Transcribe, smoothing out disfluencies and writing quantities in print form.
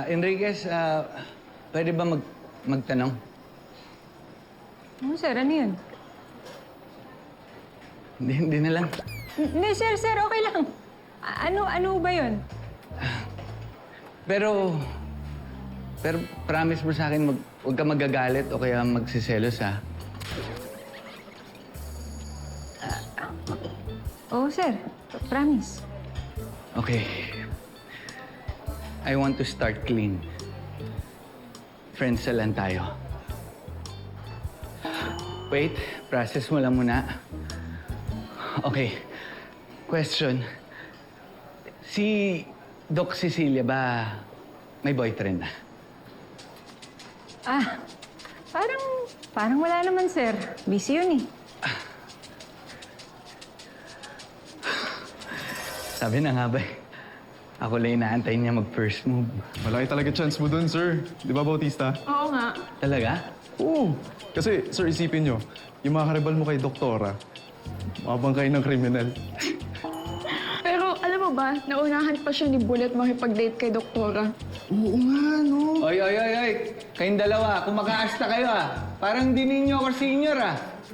Enriquez, pwede ba magtanong? Oh, sir, ano yun? Hindi na lang. Hindi, sir, okay lang. Ano ba yun? Pero promise mo sa akin, huwag ka magagalit o kaya magsiselos, ha? Oo, sir. Promise. Okay. I want to start clean. Friends na lang tayo. Wait, process mo lang muna. Okay. Question. Si Doc Cecilia ba may boyfriend na? Parang wala naman, sir. Busy yun eh. Sabi na nga ba eh. Ako lang inaantay niya mag-first move. Malaki talaga chance mo dun, sir. Di ba, Bautista? Oo nga. Talaga? Oo. Kasi, sir, isipin nyo, yung mga karibal mo kay Doktora, mabang kayo ng kriminal. Pero alam mo ba, naunahan pa siya ni Bullet makipag-date kay Doktora. Oo nga, no? Oy! Kayong dalawa, kung makaasta kayo, ah. Parang di ninyo ako senior, ah.